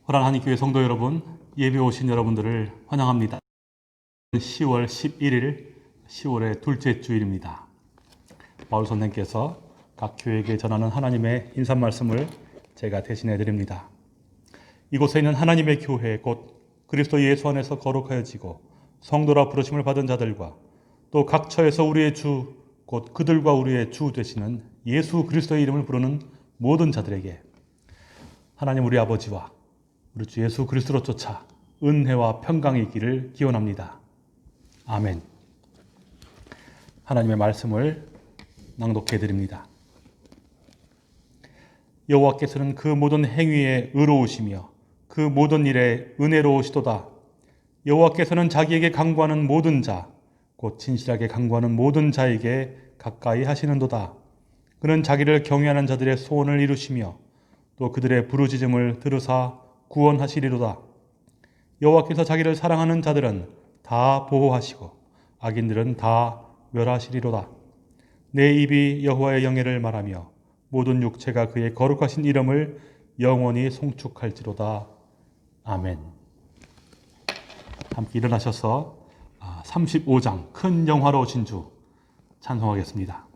사랑하는 교회 성도 여러분, 예배 오신 여러분들을 환영합니다. 10월 11일, 10월의 둘째 주일입니다. 바울 선생께서 각 교회에게 전하는 하나님의 인사 말씀을 제가 대신해 드립니다. 이곳에 있는 하나님의 교회, 곧 그리스도 예수 안에서 거룩하여지고 성도라 부르심을 받은 자들과 또 각 처에서 우리의 주, 곧 그들과 우리의 주 되시는 예수 그리스도의 이름을 부르는 모든 자들에게 하나님 우리 아버지와 우리 주 예수 그리스도로 쫓아 은혜와 평강이 있기를 기원합니다. 아멘. 하나님의 말씀을 낭독해 드립니다. 여호와께서는 그 모든 행위에 의로우시며 그 모든 일에 은혜로우시도다. 여호와께서는 자기에게 간구하는 모든 자, 곧 진실하게 간구하는 모든 자에게 가까이 하시는도다. 그는 자기를 경외하는 자들의 소원을 이루시며 또 그들의 부르짖음을 들으사 구원하시리로다. 여호와께서 자기를 사랑하는 자들은 다 보호하시고 악인들은 다 멸하시리로다. 내 입이 여호와의 영예를 말하며 모든 육체가 그의 거룩하신 이름을 영원히 송축할지로다. 아멘. 함께 일어나셔서 35장 큰 영화로우신 주 찬송하겠습니다.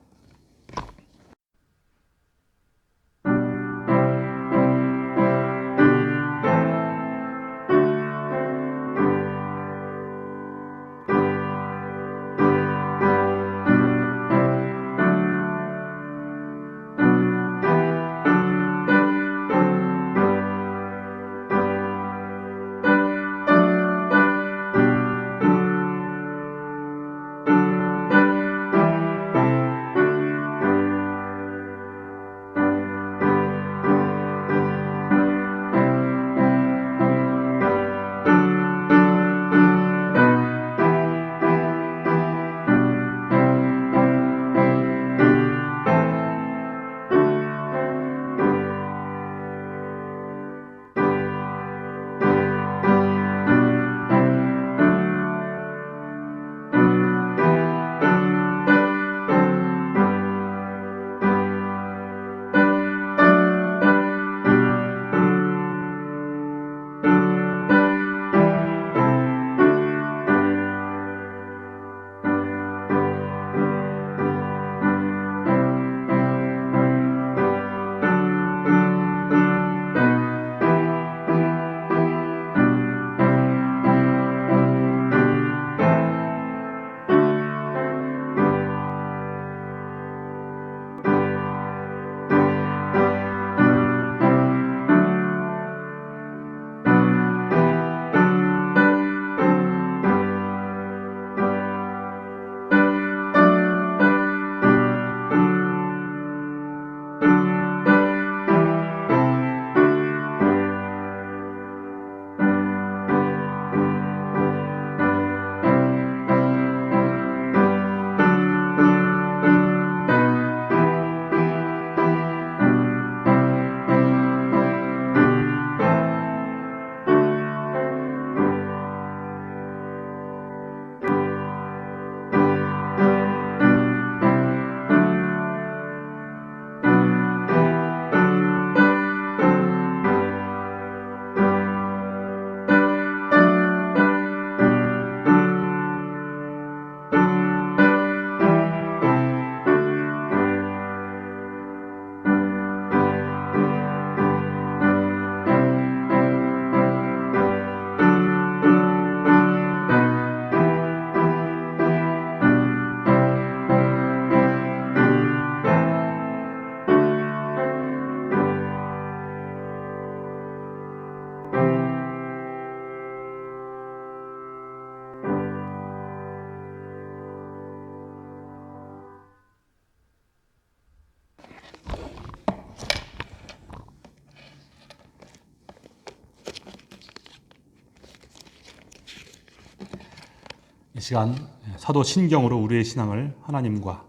이 시간 사도 신경으로 우리의 신앙을 하나님과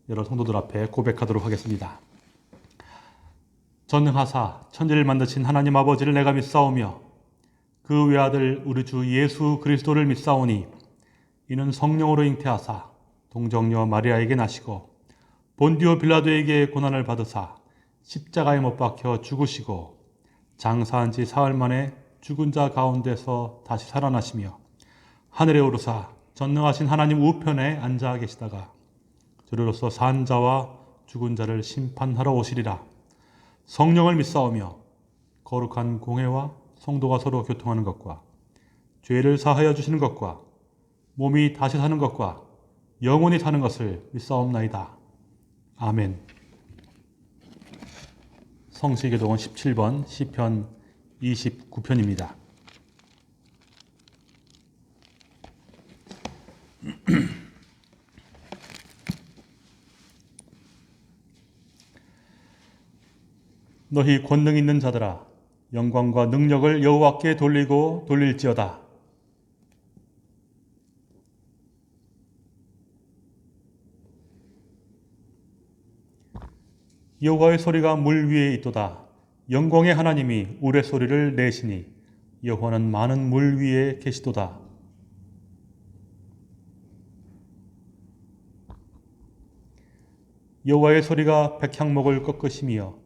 여러 성도들 앞에 고백하도록 하겠습니다. 전능하사 천지를 만드신 하나님 아버지를 내가 믿사오며 그 외아들 우리 주 예수 그리스도를 믿사오니 이는 성령으로 잉태하사 동정녀 마리아에게 나시고 본디오 빌라도에게 고난을 받으사 십자가에 못 박혀 죽으시고 장사한 지 사흘 만에 죽은 자 가운데서 다시 살아나시며 하늘에 오르사 전능하신 하나님 우편에 앉아 계시다가 저리로서 산 자와 죽은 자를 심판하러 오시리라. 성령을 믿사오며 거룩한 공회와 성도가 서로 교통하는 것과 죄를 사하여 주시는 것과 몸이 다시 사는 것과 영원히 사는 것을 믿사옵나이다. 아멘. 성시기도원 17번 시편 29편입니다. 너희 권능 있는 자들아 영광과 능력을 여호와께 돌리고 돌릴지어다. 여호와의 소리가 물 위에 있도다. 영광의 하나님이 우레소리를 내시니 여호와는 많은 물 위에 계시도다. 여호와의 소리가 백향목을 꺾으시며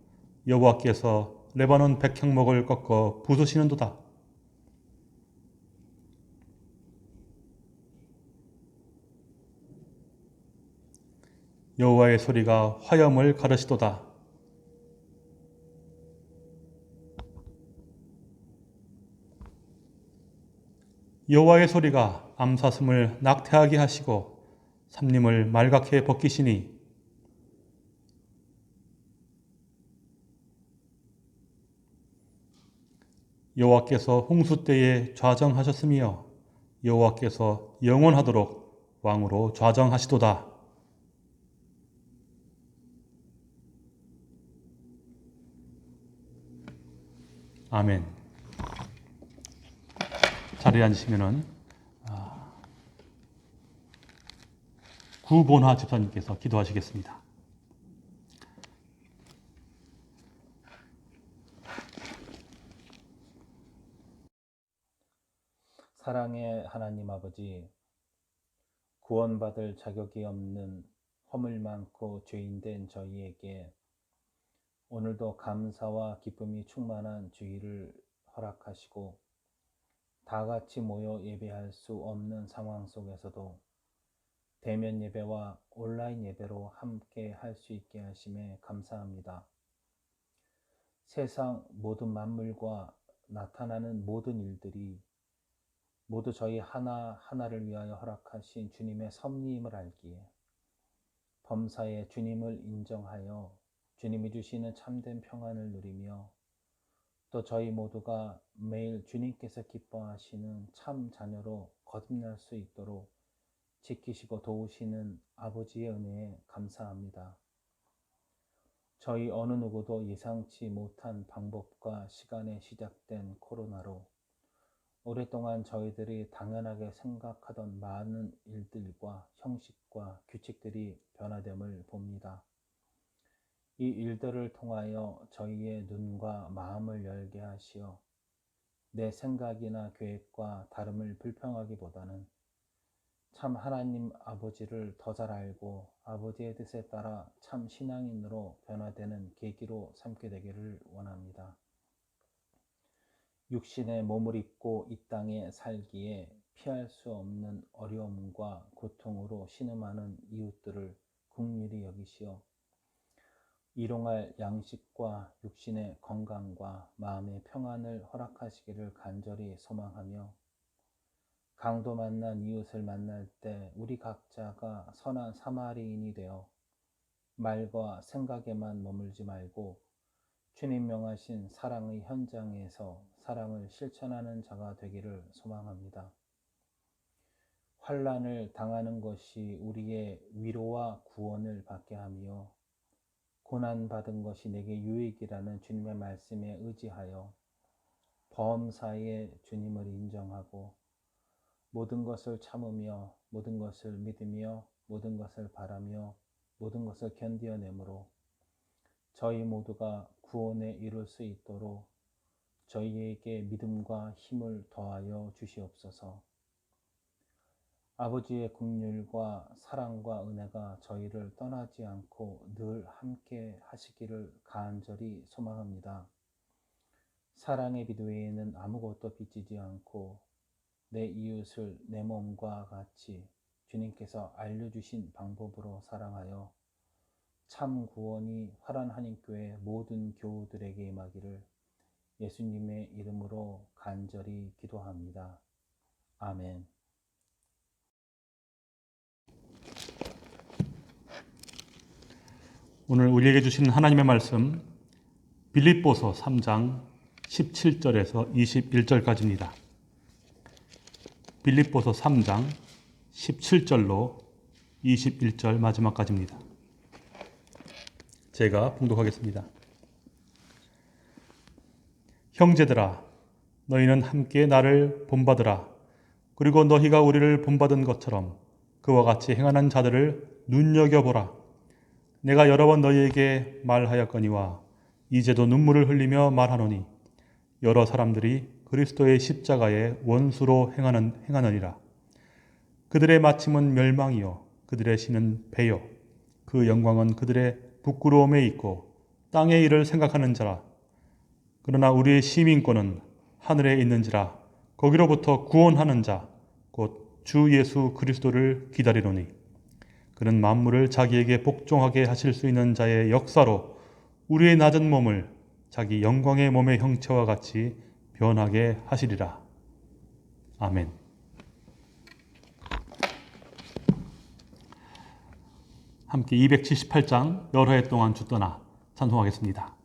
여호와께서 레바논 백향목을 꺾어 부수시는도다. 여호와의 소리가 화염을 가르시도다. 여호와의 소리가 암사슴을 낙태하게 하시고 삼림을 말갛게 벗기시니 여호와께서 홍수 때에 좌정하셨으며 여호와께서 영원하도록 왕으로 좌정하시도다. 아멘. 자리에 앉으시면은 구본화 집사님께서 기도하시겠습니다. 사랑의 하나님 아버지, 구원받을 자격이 없는 허물 많고 죄인된 저희에게 오늘도 감사와 기쁨이 충만한 주일을 허락하시고 다 같이 모여 예배할 수 없는 상황 속에서도 대면 예배와 온라인 예배로 함께 할 수 있게 하심에 감사합니다. 세상 모든 만물과 나타나는 모든 일들이 모두 저희 하나하나를 위하여 허락하신 주님의 섭리임을 알기에 범사에 주님을 인정하여 주님이 주시는 참된 평안을 누리며 또 저희 모두가 매일 주님께서 기뻐하시는 참 자녀로 거듭날 수 있도록 지키시고 도우시는 아버지의 은혜에 감사합니다. 저희 어느 누구도 예상치 못한 방법과 시간에 시작된 코로나로 오랫동안 저희들이 당연하게 생각하던 많은 일들과 형식과 규칙들이 변화됨을 봅니다. 이 일들을 통하여 저희의 눈과 마음을 열게 하시어 내 생각이나 계획과 다름을 불평하기보다는 참 하나님 아버지를 더 잘 알고 아버지의 뜻에 따라 참 신앙인으로 변화되는 계기로 삼게 되기를 원합니다. 육신의 몸을 입고 이 땅에 살기에 피할 수 없는 어려움과 고통으로 신음하는 이웃들을 긍휼히 여기시어 일용할 양식과 육신의 건강과 마음의 평안을 허락하시기를 간절히 소망하며 강도 만난 이웃을 만날 때 우리 각자가 선한 사마리인이 되어 말과 생각에만 머물지 말고 주님 명하신 사랑의 현장에서 사랑을 실천하는 자가 되기를 소망합니다. 환난을 당하는 것이 우리의 위로와 구원을 받게 하며 고난받은 것이 내게 유익이라는 주님의 말씀에 의지하여 범사에 주님을 인정하고 모든 것을 참으며 모든 것을 믿으며 모든 것을 바라며 모든 것을 견디어내므로 저희 모두가 구원에 이룰 수 있도록 저희에게 믿음과 힘을 더하여 주시옵소서. 아버지의 긍휼과 사랑과 은혜가 저희를 떠나지 않고 늘 함께 하시기를 간절히 소망합니다. 사랑의 빛 외에는 아무것도 비치지 않고 내 이웃을 내 몸과 같이 주님께서 알려주신 방법으로 사랑하여 참 구원이 화란 한인교회 모든 교우들에게 임하기를 예수님의 이름으로 간절히 기도합니다. 아멘. 오늘 우리에게 주신 하나님의 말씀 빌립보서 3장 17절에서 21절까지입니다. 빌립보서 3장 17절로 21절 마지막까지입니다. 제가 봉독하겠습니다. 형제들아, 너희는 함께 나를 본받으라. 그리고 너희가 우리를 본받은 것처럼 그와 같이 행하는 자들을 눈여겨보라. 내가 여러 번 너희에게 말하였거니와 이제도 눈물을 흘리며 말하노니 여러 사람들이 그리스도의 십자가에 원수로 행하느니라. 그들의 마침은 멸망이요 그들의 신은 배요 그 영광은 그들의 부끄러움에 있고 땅의 일을 생각하는 자라. 그러나 우리의 시민권은 하늘에 있는지라. 거기로부터 구원하는 자 곧 주 예수 그리스도를 기다리노니 그는 만물을 자기에게 복종하게 하실 수 있는 자의 역사로 우리의 낮은 몸을 자기 영광의 몸의 형체와 같이 변하게 하시리라. 아멘. 함께 278장 여러 해 동안 주 떠나 찬송하겠습니다.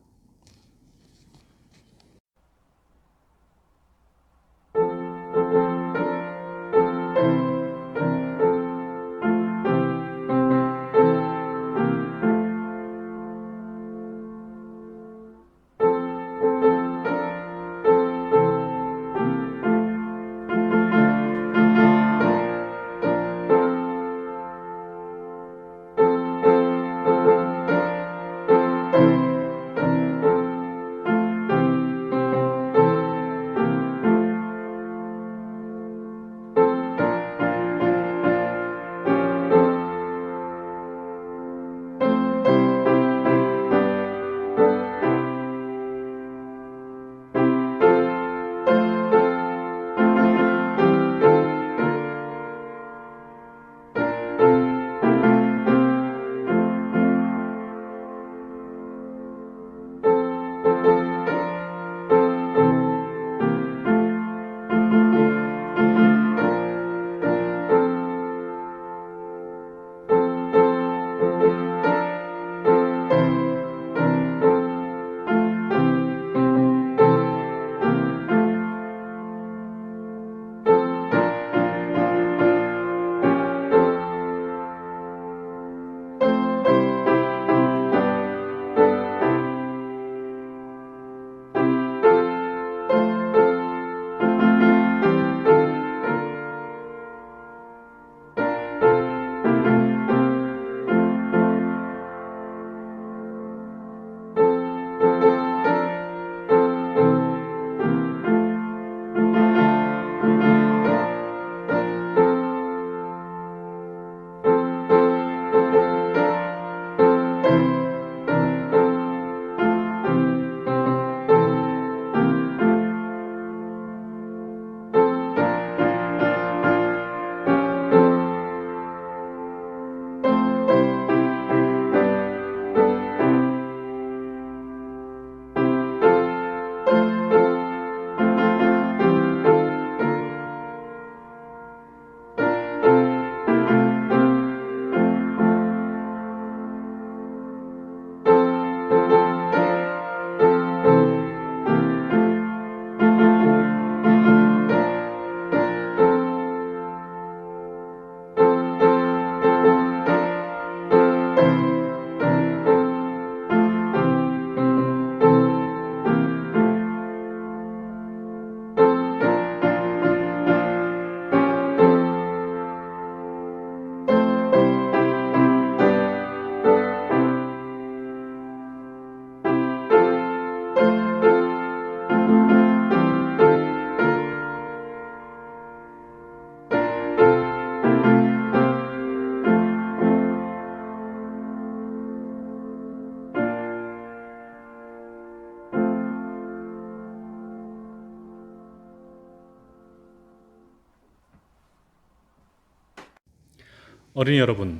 어린이 여러분,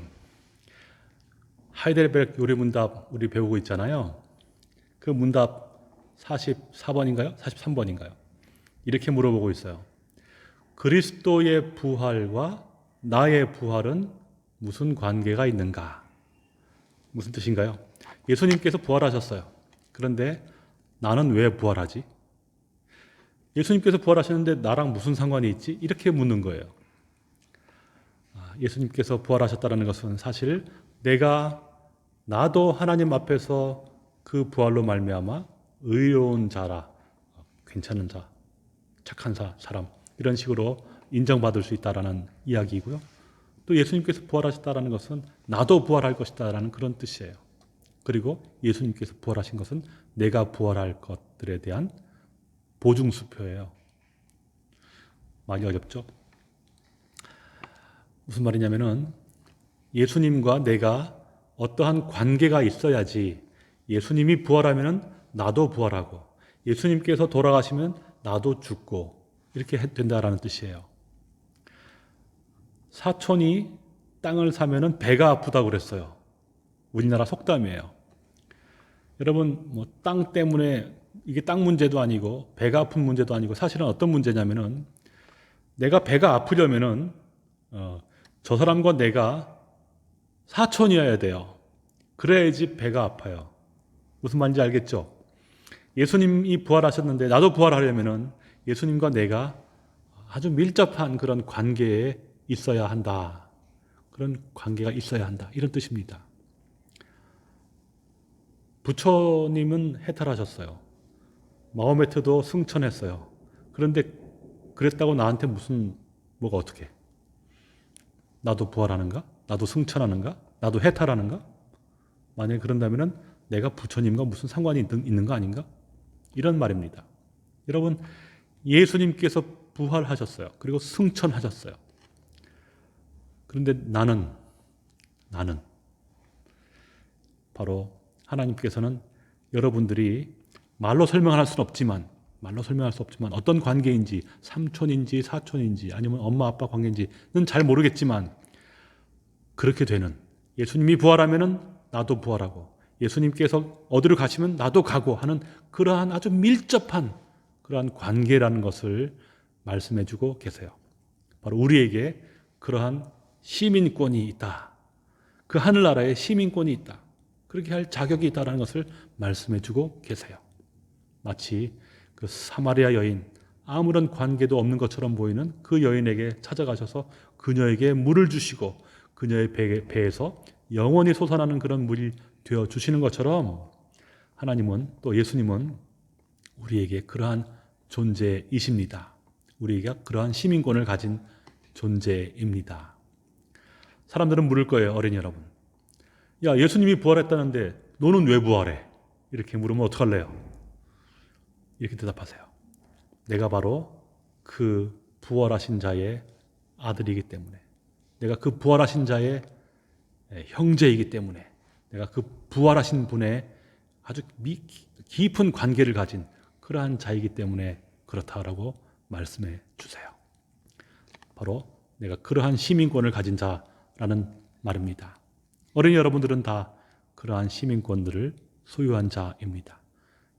하이델베르크 요리문답 우리 배우고 있잖아요. 그 문답 44번인가요? 43번인가요? 이렇게 물어보고 있어요. 그리스도의 부활과 나의 부활은 무슨 관계가 있는가? 무슨 뜻인가요? 예수님께서 부활하셨어요. 그런데 나는 왜 부활하지? 예수님께서 부활하셨는데 나랑 무슨 상관이 있지? 이렇게 묻는 거예요. 예수님께서 부활하셨다는 것은 사실 나도 하나님 앞에서 그 부활로 말미암아 의로운 자라, 괜찮은 자, 착한 사람 이런 식으로 인정받을 수 있다라는 이야기이고요. 또 예수님께서 부활하셨다라는 것은 나도 부활할 것이다라는 그런 뜻이에요. 그리고 예수님께서 부활하신 것은 내가 부활할 것들에 대한 보증수표예요. 많이 어렵죠? 무슨 말이냐면은 예수님과 내가 어떠한 관계가 있어야지 예수님이 부활하면 나도 부활하고 예수님께서 돌아가시면 나도 죽고 이렇게 된다라는 뜻이에요. 사촌이 땅을 사면은 배가 아프다고 그랬어요. 우리나라 속담이에요. 여러분 뭐 땅 때문에 이게 땅 문제도 아니고 배가 아픈 문제도 아니고 사실은 어떤 문제냐면은 내가 배가 아프려면은 저 사람과 내가 사촌이어야 돼요. 그래야지 배가 아파요. 무슨 말인지 알겠죠? 예수님이 부활하셨는데 나도 부활하려면은 예수님과 내가 아주 밀접한 그런 관계에 있어야 한다. 그런 관계가 있어야 한다. 이런 뜻입니다. 부처님은 해탈하셨어요. 마호메트도 승천했어요. 그런데 그랬다고 나한테 뭐가 어떻게? 나도 부활하는가? 나도 승천하는가? 나도 해탈하는가? 만약에 그런다면 내가 부처님과 무슨 상관이 있는 거 아닌가? 이런 말입니다. 여러분, 예수님께서 부활하셨어요. 그리고 승천하셨어요. 그런데 나는 바로 하나님께서는 여러분들이 말로 설명할 수는 없지만 어떤 관계인지 삼촌인지 사촌인지 아니면 엄마 아빠 관계인지는 잘 모르겠지만 그렇게 되는 예수님이 부활하면은 나도 부활하고 예수님께서 어디로 가시면 나도 가고 하는 그러한 아주 밀접한 그러한 관계라는 것을 말씀해 주고 계세요. 바로 우리에게 그러한 시민권이 있다. 그 하늘나라에 시민권이 있다. 그렇게 할 자격이 있다는 것을 말씀해 주고 계세요. 마치 그 사마리아 여인, 아무런 관계도 없는 것처럼 보이는 그 여인에게 찾아가셔서 그녀에게 물을 주시고 그녀의 배에서 영원히 솟아나는 그런 물이 되어 주시는 것처럼 하나님은 또 예수님은 우리에게 그러한 존재이십니다. 우리에게 그러한 시민권을 가진 존재입니다. 사람들은 물을 거예요, 어린이 여러분. 야, 예수님이 부활했다는데 너는 왜 부활해? 이렇게 물으면 어떡할래요? 이렇게 대답하세요. 내가 바로 그 부활하신 자의 아들이기 때문에, 내가 그 부활하신 자의 형제이기 때문에, 내가 그 부활하신 분의 아주 깊은 관계를 가진 그러한 자이기 때문에 그렇다라고 말씀해 주세요. 바로 내가 그러한 시민권을 가진 자라는 말입니다. 어린이 여러분들은 다 그러한 시민권들을 소유한 자입니다.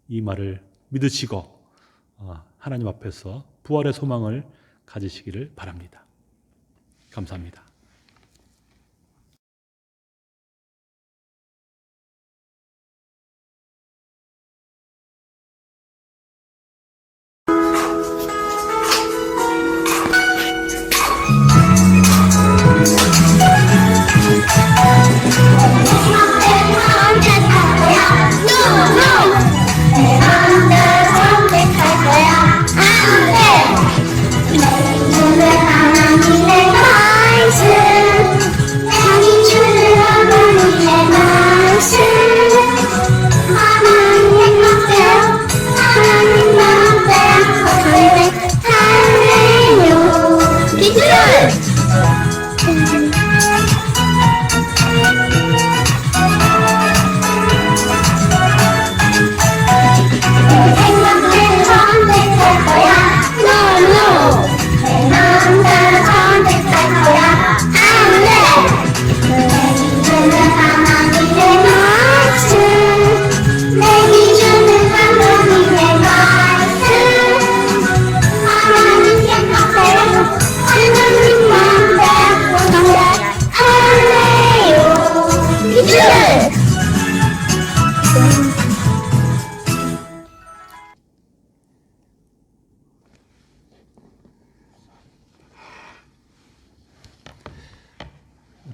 이 말을 믿으시고 하나님 앞에서 부활의 소망을 가지시기를 바랍니다. 감사합니다.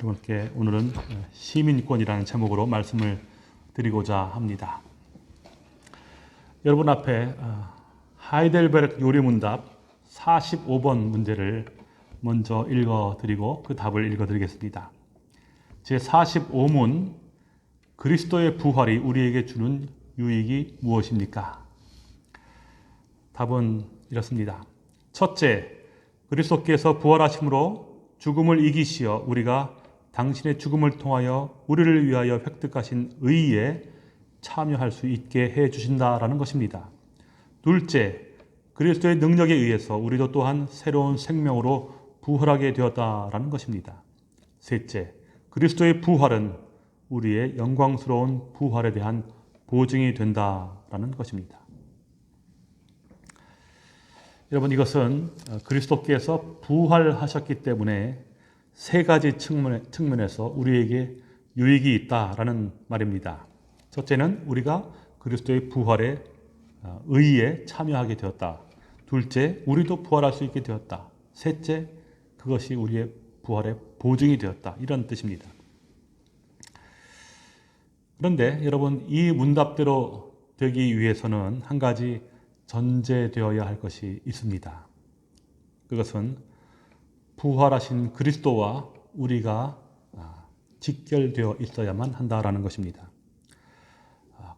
여러분께 오늘은 시민권이라는 제목으로 말씀을 드리고자 합니다. 여러분 앞에 하이델베르크 요리문답 45번 문제를 먼저 읽어드리고 그 답을 읽어드리겠습니다. 제45문 그리스도의 부활이 우리에게 주는 유익이 무엇입니까? 답은 이렇습니다. 첫째, 그리스도께서 부활하심으로 죽음을 이기시어 우리가 당신의 죽음을 통하여 우리를 위하여 획득하신 의에 참여할 수 있게 해 주신다라는 것입니다. 둘째, 그리스도의 능력에 의해서 우리도 또한 새로운 생명으로 부활하게 되었다라는 것입니다. 셋째, 그리스도의 부활은 우리의 영광스러운 부활에 대한 보증이 된다라는 것입니다. 여러분, 이것은 그리스도께서 부활하셨기 때문에 세 가지 측면에서 우리에게 유익이 있다라는 말입니다. 첫째는 우리가 그리스도의 부활에 의에 참여하게 되었다. 둘째, 우리도 부활할 수 있게 되었다. 셋째, 그것이 우리의 부활의 보증이 되었다. 이런 뜻입니다. 그런데 여러분, 이 문답대로 되기 위해서는 한 가지 전제되어야 할 것이 있습니다. 그것은 부활하신 그리스도와 우리가 직결되어 있어야만 한다라는 것입니다.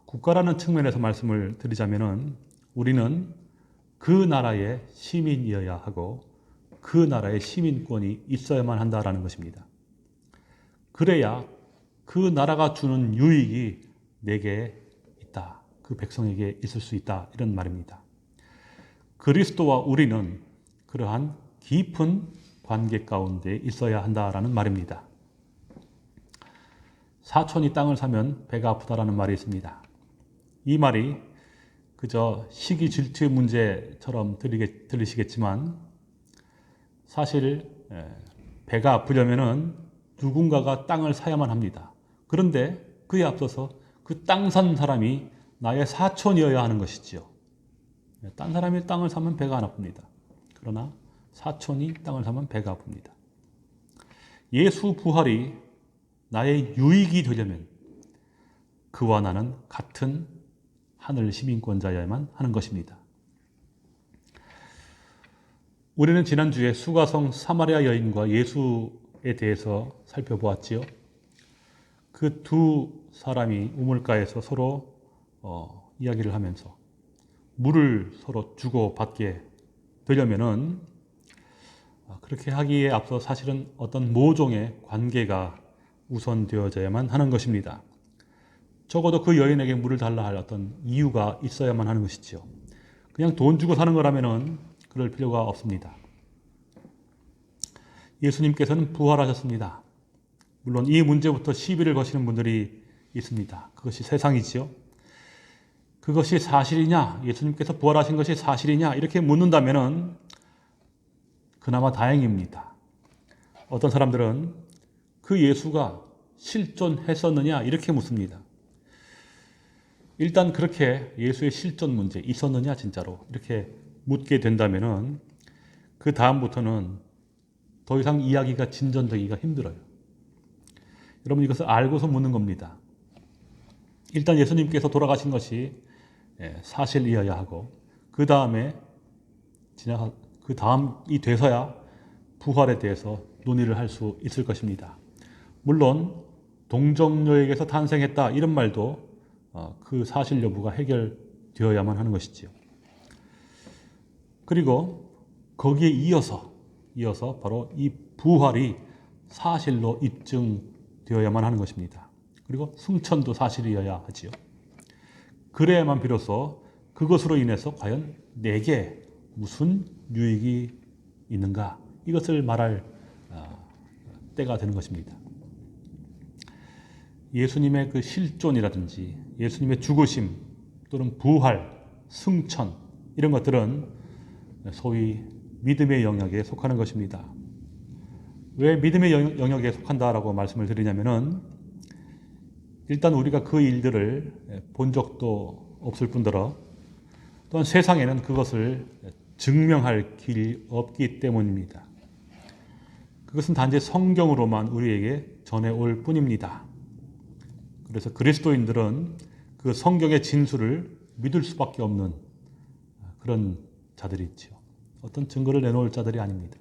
국가라는 측면에서 말씀을 드리자면은 우리는 그 나라의 시민이어야 하고 그 나라의 시민권이 있어야만 한다라는 것입니다. 그래야 그 나라가 주는 유익이 내게 있다. 그 백성에게 있을 수 있다. 이런 말입니다. 그리스도와 우리는 그러한 깊은 관계 가운데 있어야 한다라는 말입니다. 사촌이 땅을 사면 배가 아프다라는 말이 있습니다. 이 말이 그저 시기 질투의 문제처럼 들리시겠지만 사실 배가 아프려면은 누군가가 땅을 사야만 합니다. 그런데 그에 앞서서 그 땅 산 사람이 나의 사촌이어야 하는 것이지요. 딴 사람이 땅을 사면 배가 안 아픕니다. 그러나 사촌이 땅을 사면 배가 아픕니다. 예수 부활이 나의 유익이 되려면 그와 나는 같은 하늘 시민권자여야만 하는 것입니다. 우리는 지난주에 수가성 사마리아 여인과 예수에 대해서 살펴보았지요. 그 두 사람이 우물가에서 서로 이야기를 하면서 물을 서로 주고받게 되려면은 그렇게 하기에 앞서 사실은 어떤 모종의 관계가 우선되어져야만 하는 것입니다. 적어도 그 여인에게 물을 달라 할 어떤 이유가 있어야만 하는 것이죠. 그냥 돈 주고 사는 거라면은 그럴 필요가 없습니다. 예수님께서는 부활하셨습니다. 물론 이 문제부터 시비를 거시는 분들이 있습니다. 그것이 세상이지요. 그것이 사실이냐? 예수님께서 부활하신 것이 사실이냐? 이렇게 묻는다면은 그나마 다행입니다. 어떤 사람들은 그 예수가 실존했었느냐? 이렇게 묻습니다. 일단 그렇게 예수의 실존 문제 있었느냐 진짜로 이렇게 묻게 된다면은 그 다음부터는 더 이상 이야기가 진전되기가 힘들어요. 여러분 이것을 알고서 묻는 겁니다. 일단 예수님께서 돌아가신 것이 사실이어야 하고 그 다음에 그 다음이 돼서야 부활에 대해서 논의를 할 수 있을 것입니다. 물론 동정녀에게서 탄생했다 이런 말도 그 사실 여부가 해결되어야만 하는 것이지요. 그리고 거기에 이어서 바로 이 부활이 사실로 입증되어야만 하는 것입니다. 그리고 승천도 사실이어야 하지요. 그래야만 비로소 그것으로 인해서 과연 내게 무슨 유익이 있는가 이것을 말할 때가 되는 것입니다. 예수님의 그 실존이라든지 예수님의 죽으심 또는 부활, 승천 이런 것들은 소위 믿음의 영역에 속하는 것입니다. 왜 믿음의 영역에 속한다라고 말씀을 드리냐면은 일단 우리가 그 일들을 본 적도 없을 뿐더러 또한 세상에는 그것을 증명할 길이 없기 때문입니다. 그것은 단지 성경으로만 우리에게 전해올 뿐입니다. 그래서 그리스도인들은 그 성경의 진술을 믿을 수밖에 없는 그런 자들이 있죠. 어떤 증거를 내놓을 자들이 아닙니다.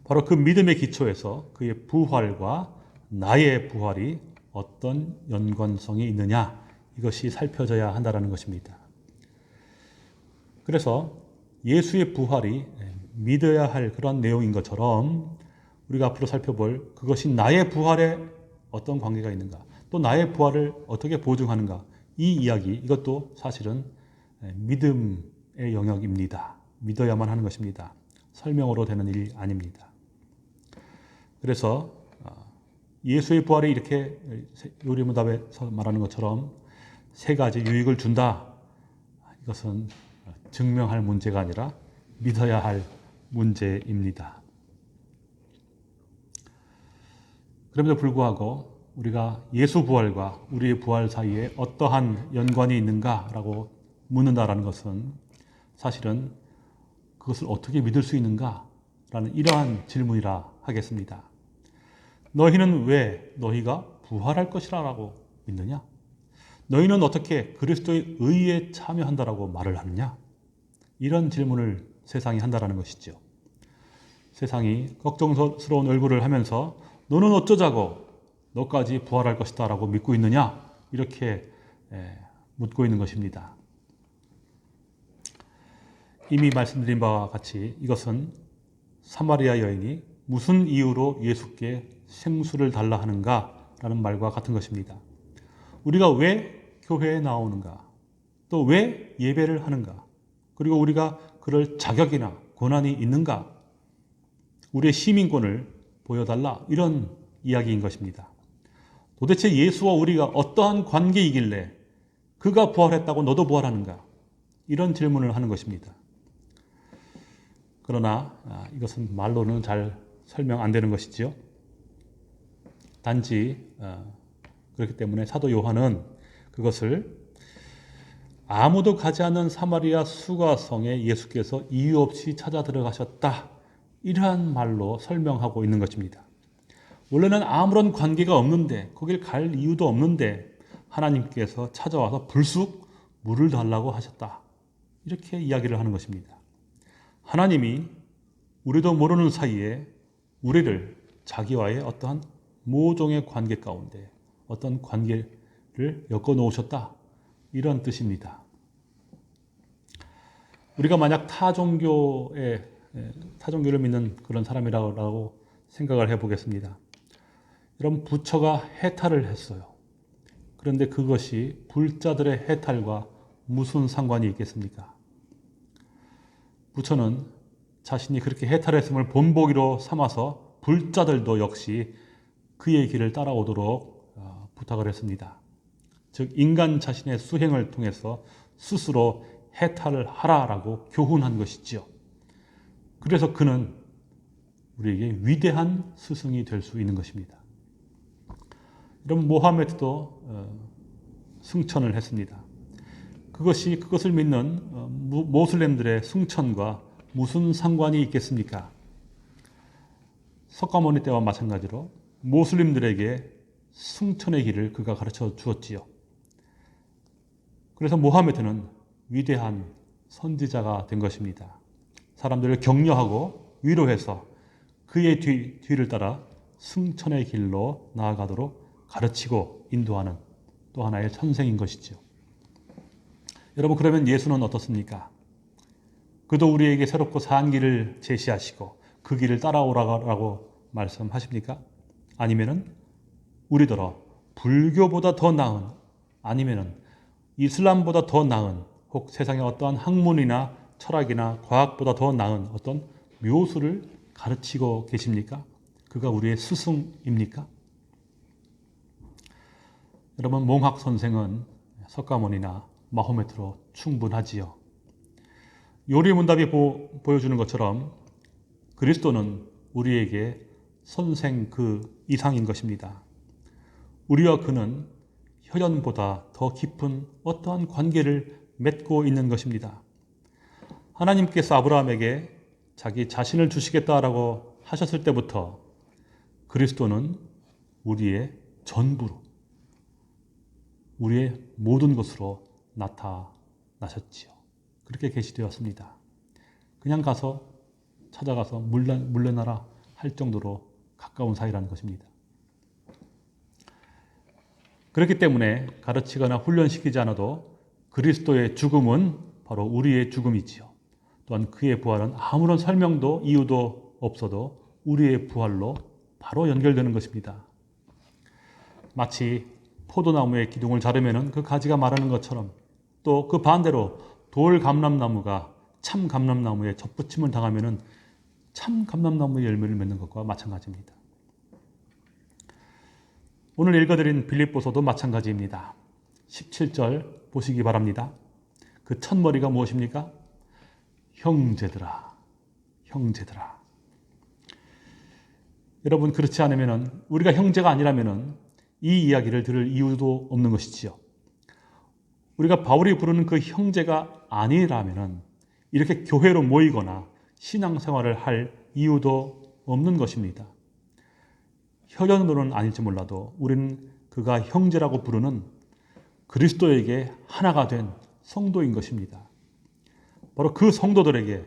바로 그 믿음의 기초에서 그의 부활과 나의 부활이 어떤 연관성이 있느냐, 이것이 살펴져야 한다는 것입니다. 그래서 예수의 부활이 믿어야 할 그런 내용인 것처럼 우리가 앞으로 살펴볼 그것이 나의 부활에 어떤 관계가 있는가, 또 나의 부활을 어떻게 보증하는가, 이 이야기, 이것도 사실은 믿음의 영역입니다. 믿어야만 하는 것입니다. 설명으로 되는 일이 아닙니다. 그래서 예수의 부활이 이렇게 요리문답에서 말하는 것처럼 세 가지 유익을 준다. 이것은 증명할 문제가 아니라 믿어야 할 문제입니다. 그럼에도 불구하고 우리가 예수 부활과 우리의 부활 사이에 어떠한 연관이 있는가라고 묻는다라는 것은 사실은 그것을 어떻게 믿을 수 있는가라는 이러한 질문이라 하겠습니다. 너희는 왜 너희가 부활할 것이라고 믿느냐? 너희는 어떻게 그리스도의 의에 참여한다라고 말을 하느냐? 이런 질문을 세상이 한다라는 것이죠. 세상이 걱정스러운 얼굴을 하면서 너는 어쩌자고 너까지 부활할 것이다 라고 믿고 있느냐? 이렇게 묻고 있는 것입니다. 이미 말씀드린 바와 같이 이것은 사마리아 여인이 무슨 이유로 예수께 생수를 달라 하는가라는 말과 같은 것입니다. 우리가 왜 교회에 나오는가? 또 왜 예배를 하는가? 그리고 우리가 그럴 자격이나 권한이 있는가? 우리의 시민권을 보여달라, 이런 이야기인 것입니다. 도대체 예수와 우리가 어떠한 관계이길래 그가 부활했다고 너도 부활하는가? 이런 질문을 하는 것입니다. 그러나 이것은 말로는 잘 설명 안 되는 것이지요. 단지 그렇기 때문에 사도 요한은 그것을 아무도 가지 않는 사마리아 수가성에 예수께서 이유 없이 찾아 들어가셨다, 이러한 말로 설명하고 있는 것입니다. 원래는 아무런 관계가 없는데, 거길 갈 이유도 없는데 하나님께서 찾아와서 불쑥 물을 달라고 하셨다, 이렇게 이야기를 하는 것입니다. 하나님이 우리도 모르는 사이에 우리를 자기와의 어떠한 모종의 관계 가운데 어떤 관계를 엮어 놓으셨다, 이런 뜻입니다. 우리가 만약 타종교를 믿는 그런 사람이라고 생각을 해보겠습니다. 여러분, 부처가 해탈을 했어요. 그런데 그것이 불자들의 해탈과 무슨 상관이 있겠습니까? 부처는 자신이 그렇게 해탈했음을 본보기로 삼아서 불자들도 역시 그의 길을 따라오도록 부탁을 했습니다. 즉, 인간 자신의 수행을 통해서 스스로 해탈을 하라라고 교훈한 것이지요. 그래서 그는 우리에게 위대한 스승이 될 수 있는 것입니다. 여러분, 모하메드도 승천을 했습니다. 그것을 믿는 모슬렘들의 승천과 무슨 상관이 있겠습니까? 석가모니 때와 마찬가지로 모슬림들에게 승천의 길을 그가 가르쳐 주었지요. 그래서 모하메드는 위대한 선지자가 된 것입니다. 사람들을 격려하고 위로해서 그의 뒤를 따라 승천의 길로 나아가도록 가르치고 인도하는 또 하나의 선생인 것이죠. 여러분, 그러면 예수는 어떻습니까? 그도 우리에게 새롭고 산 길을 제시하시고 그 길을 따라오라고 말씀하십니까? 아니면은 우리더러 불교보다 더 나은, 아니면은 이슬람보다 더 나은, 혹 세상의 어떠한 학문이나 철학이나 과학보다 더 나은 어떤 묘수를 가르치고 계십니까? 그가 우리의 스승입니까? 여러분, 몽학 선생은 석가모니나 마호메트로 충분하지요. 요리문답이 보여주는 것처럼 그리스도는 우리에게 선생 그 이상인 것입니다. 우리와 그는 혈연보다 더 깊은 어떠한 관계를 맺고 있는 것입니다. 하나님께서 아브라함에게 자기 자신을 주시겠다라고 하셨을 때부터 그리스도는 우리의 전부로, 우리의 모든 것으로 나타나셨지요. 그렇게 계시되었습니다. 그냥 가서 찾아가서 물러나라 할 정도로 가까운 사이라는 것입니다. 그렇기 때문에 가르치거나 훈련시키지 않아도 그리스도의 죽음은 바로 우리의 죽음이지요. 또한 그의 부활은 아무런 설명도 이유도 없어도 우리의 부활로 바로 연결되는 것입니다. 마치 포도나무의 기둥을 자르면 그 가지가 마르는 것처럼 또 그 반대로 돌 감람나무가 참 감람나무에 접붙임을 당하면 참 감람나무의 열매를 맺는 것과 마찬가지입니다. 오늘 읽어드린 빌립보서도 마찬가지입니다. 17절 보시기 바랍니다. 그 첫머리가 무엇입니까? 형제들아, 형제들아. 여러분, 그렇지 않으면 우리가 형제가 아니라면 이 이야기를 들을 이유도 없는 것이지요. 우리가 바울이 부르는 그 형제가 아니라면 이렇게 교회로 모이거나 신앙생활을 할 이유도 없는 것입니다. 혈연으로는 아닐지 몰라도 우리는 그가 형제라고 부르는 그리스도에게 하나가 된 성도인 것입니다. 바로 그 성도들에게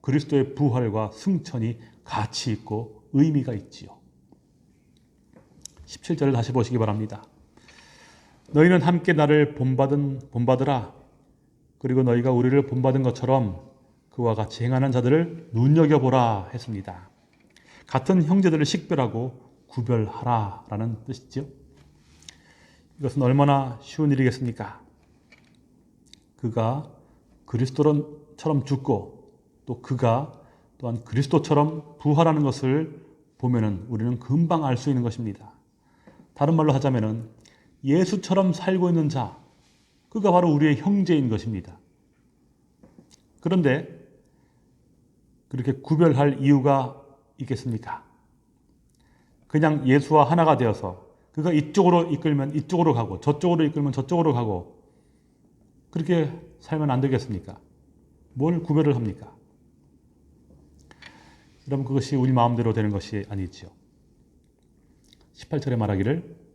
그리스도의 부활과 승천이 가치 있고 의미가 있지요. 17절을 다시 보시기 바랍니다. 너희는 함께 나를 본받으라. 그리고 너희가 우리를 본받은 것처럼 그와 같이 행하는 자들을 눈여겨보라 했습니다. 같은 형제들을 식별하고 구별하라 라는 뜻이죠. 이것은 얼마나 쉬운 일이겠습니까? 그가 그리스도처럼 죽고 또 그가 또한 그리스도처럼 부활하는 것을 보면은 우리는 금방 알 수 있는 것입니다. 다른 말로 하자면은 예수처럼 살고 있는 자, 그가 바로 우리의 형제인 것입니다. 그런데 그렇게 구별할 이유가 있겠습니까? 그냥 예수와 하나가 되어서 그가 이쪽으로 이끌면 이쪽으로 가고 저쪽으로 이끌면 저쪽으로 가고 그렇게 살면 안 되겠습니까? 뭘 구별을 합니까? 여러분, 그것이 우리 마음대로 되는 것이 아니지요. 18절에 말하기를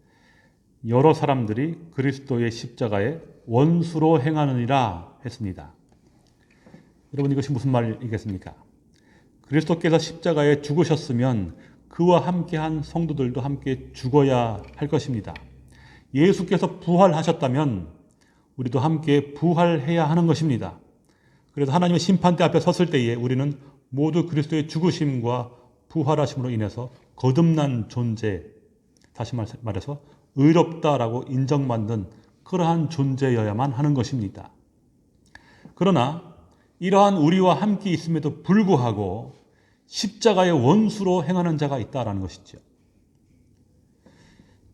여러 사람들이 그리스도의 십자가에 원수로 행하느니라 했습니다. 여러분, 이것이 무슨 말이겠습니까? 그리스도께서 십자가에 죽으셨으면 그와 함께한 성도들도 함께 죽어야 할 것입니다. 예수께서 부활하셨다면 우리도 함께 부활해야 하는 것입니다. 그래서 하나님의 심판대 앞에 섰을 때에 우리는 모두 그리스도의 죽으심과 부활하심으로 인해서 거듭난 존재, 다시 말해서 의롭다라고 인정받는 그러한 존재여야만 하는 것입니다. 그러나 이러한 우리와 함께 있음에도 불구하고 십자가의 원수로 행하는 자가 있다라는 것이죠.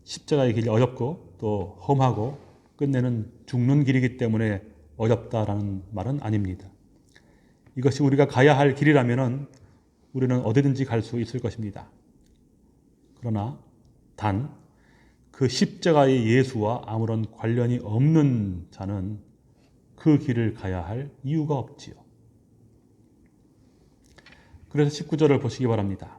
십자가의 길이 어렵고 또 험하고 끝내는 죽는 길이기 때문에 어렵다라는 말은 아닙니다. 이것이 우리가 가야 할 길이라면 우리는 어디든지 갈 수 있을 것입니다. 그러나 단 그 십자가의 예수와 아무런 관련이 없는 자는 그 길을 가야 할 이유가 없지요. 그래서 19절을 보시기 바랍니다.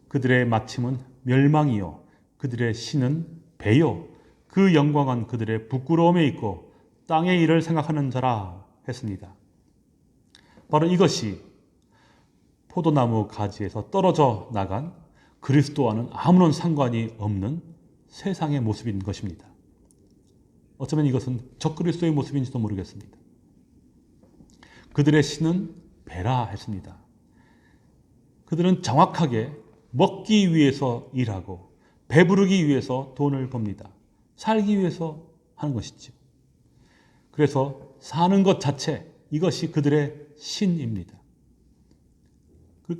그들의 마침은 멸망이요 그들의 신은 배요 그 영광은 그들의 부끄러움에 있고 땅의 일을 생각하는 자라 했습니다. 바로 이것이 포도나무 가지에서 떨어져 나간 그리스도와는 아무런 상관이 없는 세상의 모습인 것입니다. 어쩌면 이것은 적그리스도의 모습인지도 모르겠습니다. 그들의 신은 배라 했습니다. 그들은 정확하게 먹기 위해서 일하고 배부르기 위해서 돈을 법니다. 살기 위해서 하는 것이죠. 그래서 사는 것 자체, 이것이 그들의 신입니다.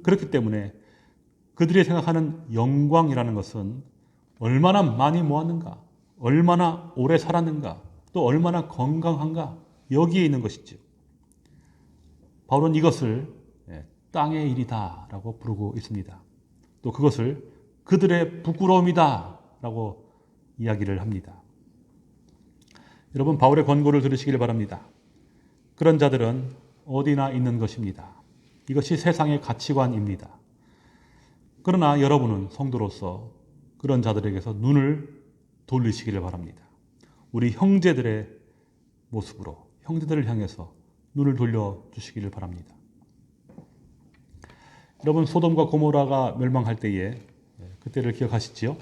그렇기 때문에 그들이 생각하는 영광이라는 것은 얼마나 많이 모았는가, 얼마나 오래 살았는가, 또 얼마나 건강한가, 여기에 있는 것이죠. 바울은 이것을 땅의 일이다 라고 부르고 있습니다. 또 그것을 그들의 부끄러움이다 라고 이야기를 합니다. 여러분, 바울의 권고를 들으시길 바랍니다. 그런 자들은 어디나 있는 것입니다. 이것이 세상의 가치관입니다. 그러나 여러분은 성도로서 그런 자들에게서 눈을 돌리시기를 바랍니다. 우리 형제들의 모습으로, 형제들을 향해서 눈을 돌려주시기를 바랍니다. 여러분, 소돔과 고모라가 멸망할 때에 그때를 기억하시지요?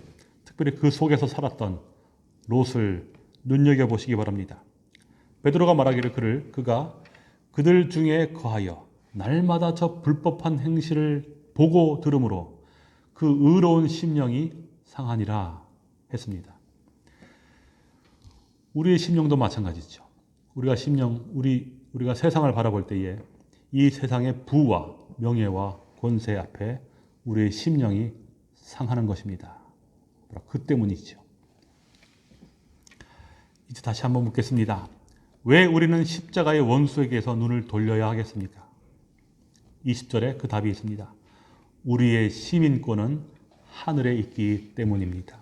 특별히 그 속에서 살았던 롯을 눈여겨보시기 바랍니다. 베드로가 말하기를 그가 그들 중에 거하여 날마다 저 불법한 행실을 보고 들으므로 그 의로운 심령이 상하니라 했습니다. 우리의 심령도 마찬가지죠. 우리가 세상을 바라볼 때에 이 세상의 부와 명예와 권세 앞에 우리의 심령이 상하는 것입니다. 그 때문이죠. 이제 다시 한번 묻겠습니다. 왜 우리는 십자가의 원수에게서 눈을 돌려야 하겠습니까? 20절에 그 답이 있습니다. 우리의 시민권은 하늘에 있기 때문입니다.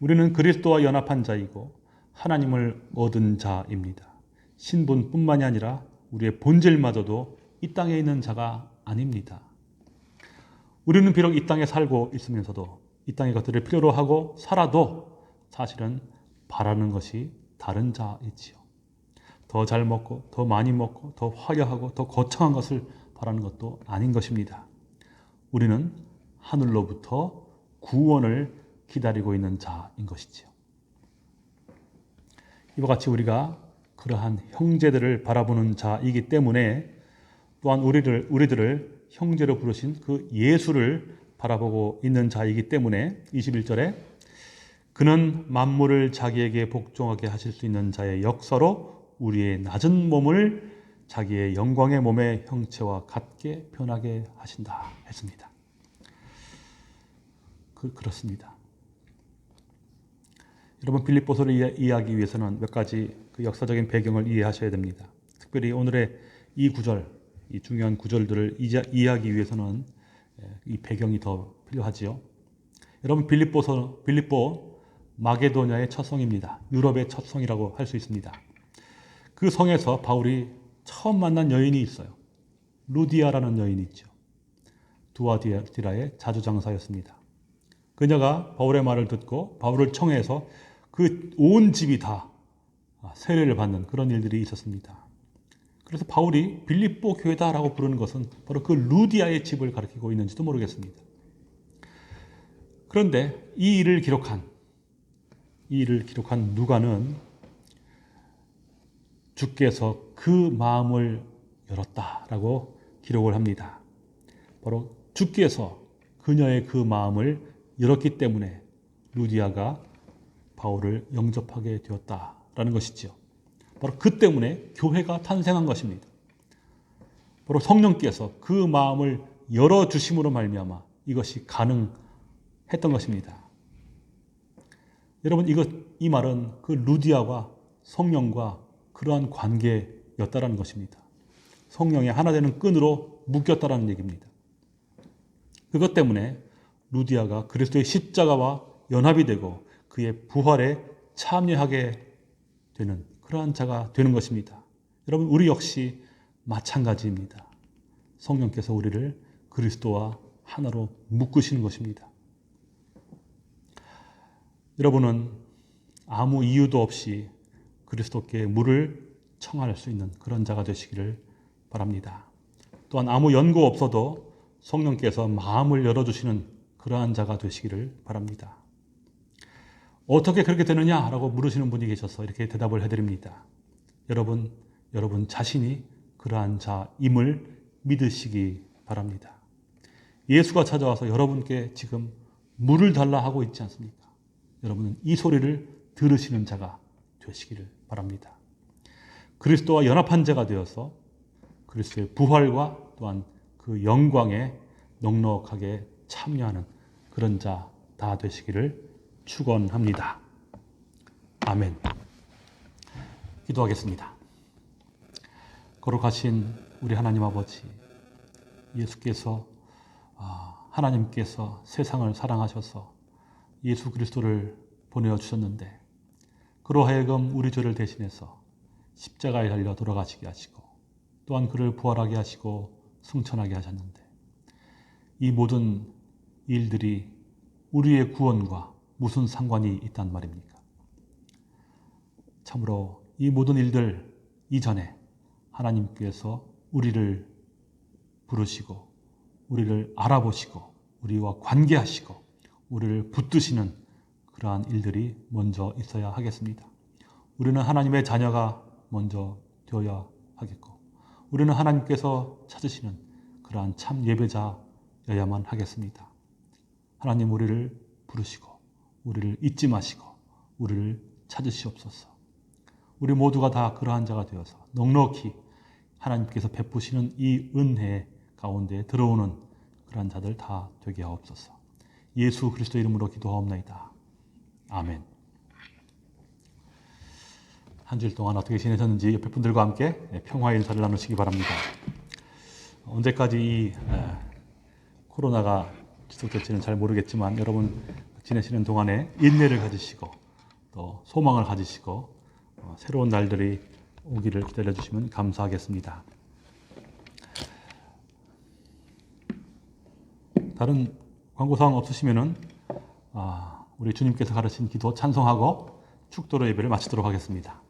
우리는 그리스도와 연합한 자이고 하나님을 얻은 자입니다. 신분뿐만이 아니라 우리의 본질마저도 이 땅에 있는 자가 아닙니다. 우리는 비록 이 땅에 살고 있으면서도 이 땅의 것들을 필요로 하고 살아도 사실은 바라는 것이 다른 자이지요. 더 잘 먹고 더 많이 먹고 더 화려하고 더 거창한 것을 바라는 것도 아닌 것입니다. 우리는 하늘로부터 구원을 기다리고 있는 자인 것이지요. 이와 같이 우리가 그러한 형제들을 바라보는 자이기 때문에 또한 우리들을 형제로 부르신 그 예수를 바라보고 있는 자이기 때문에 21절에 그는 만물을 자기에게 복종하게 하실 수 있는 자의 역사로 우리의 낮은 몸을 자기의 영광의 몸의 형체와 같게 변하게 하신다 했습니다. 그렇습니다. 여러분, 빌립보서를 이해하기 위해서는 몇 가지 그 역사적인 배경을 이해하셔야 됩니다. 특별히 오늘의 이 구절, 이 중요한 구절들을 이해하기 위해서는 이 배경이 더 필요하지요. 여러분, 빌립보 마게도냐의 첫 성입니다. 유럽의 첫 성이라고 할 수 있습니다. 그 성에서 바울이 처음 만난 여인이 있어요. 루디아라는 여인이 있죠. 두아디라의 자주장사였습니다. 그녀가 바울의 말을 듣고 바울을 청해서 그 온 집이 다 세례를 받는 그런 일들이 있었습니다. 그래서 바울이 빌립보 교회다라고 부르는 것은 바로 그 루디아의 집을 가리키고 있는지도 모르겠습니다. 그런데 이 일을 기록한 누가는 주께서 그 마음을 열었다라고 기록을 합니다. 바로 주께서 그녀의 그 마음을 열었기 때문에 루디아가 바울을 영접하게 되었다라는 것이죠. 바로 그 때문에 교회가 탄생한 것입니다. 바로 성령께서 그 마음을 열어주심으로 말미암아 이것이 가능했던 것입니다. 여러분, 이 말은 그 루디아와 성령과 그러한 관계였다라는 것입니다. 성령의 하나 되는 끈으로 묶였다라는 얘기입니다. 그것 때문에 루디아가 그리스도의 십자가와 연합이 되고 그의 부활에 참여하게 되는 그러한 자가 되는 것입니다. 여러분, 우리 역시 마찬가지입니다. 성령께서 우리를 그리스도와 하나로 묶으시는 것입니다. 여러분은 아무 이유도 없이 그리스도께 물을 청할 수 있는 그런 자가 되시기를 바랍니다. 또한 아무 연고 없어도 성령께서 마음을 열어주시는 그러한 자가 되시기를 바랍니다. 어떻게 그렇게 되느냐라고 물으시는 분이 계셔서 이렇게 대답을 해드립니다. 여러분 자신이 그러한 자임을 믿으시기 바랍니다. 예수가 찾아와서 여러분께 지금 물을 달라 하고 있지 않습니까? 여러분은 이 소리를 들으시는 자가 되시기를 바랍니다. 그리스도와 연합한 자가 되어서 그리스도의 부활과 또한 그 영광에 넉넉하게 참여하는 그런 자 다 되시기를 축원합니다. 아멘. 기도하겠습니다. 거룩하신 우리 하나님 아버지, 예수께서 하나님께서 세상을 사랑하셔서 예수 그리스도를 보내주셨는데 그로 하여금 우리 죄를 대신해서 십자가에 달려 돌아가시게 하시고 또한 그를 부활하게 하시고 승천하게 하셨는데 이 모든 일들이 우리의 구원과 무슨 상관이 있단 말입니까? 참으로 이 모든 일들 이전에 하나님께서 우리를 부르시고 우리를 알아보시고 우리와 관계하시고 우리를 붙드시는 그러한 일들이 먼저 있어야 하겠습니다. 우리는 하나님의 자녀가 먼저 되어야 하겠고 우리는 하나님께서 찾으시는 그러한 참 예배자여야만 하겠습니다. 하나님 우리를 부르시고 우리를 잊지 마시고 우리를 찾으시옵소서. 우리 모두가 다 그러한 자가 되어서 넉넉히 하나님께서 베푸시는 이 은혜 가운데 들어오는 그러한 자들 다 되게 하옵소서. 예수 그리스도 이름으로 기도하옵나이다. 아멘. 한 주일 동안 어떻게 지내셨는지 옆에 분들과 함께 평화의 인사를 나누시기 바랍니다. 언제까지 이 코로나가 지속될지는 잘 모르겠지만 여러분 지내시는 동안에 인내를 가지시고 또 소망을 가지시고 새로운 날들이 오기를 기다려주시면 감사하겠습니다. 다른 광고사항 없으시면은 우리 주님께서 가르친 기도 찬송하고 축도로 예배를 마치도록 하겠습니다.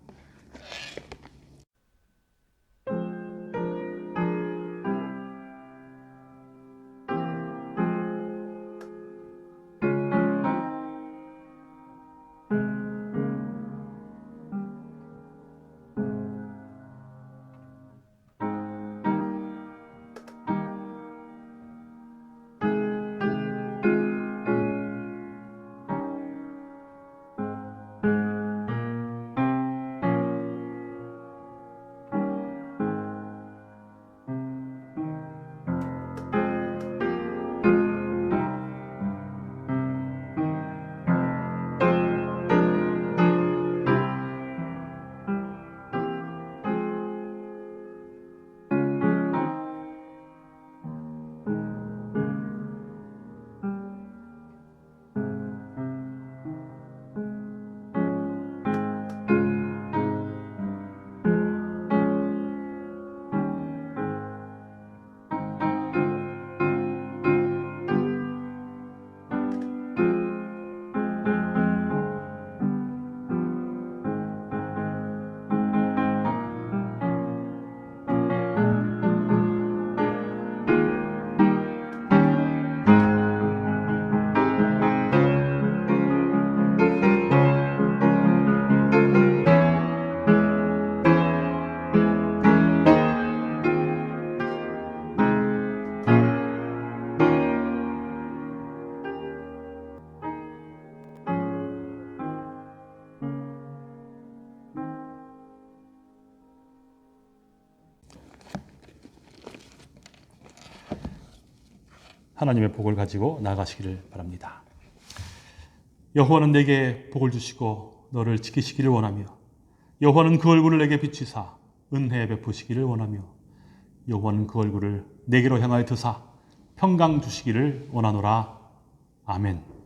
하나님의 복을 가지고 나아가시기를 바랍니다. 여호와는 내게 복을 주시고 너를 지키시기를 원하며 여호와는 그 얼굴을 내게 비추사 은혜 베푸시기를 원하며 여호와는 그 얼굴을 내게로 향하여 드사 평강 주시기를 원하노라. 아멘.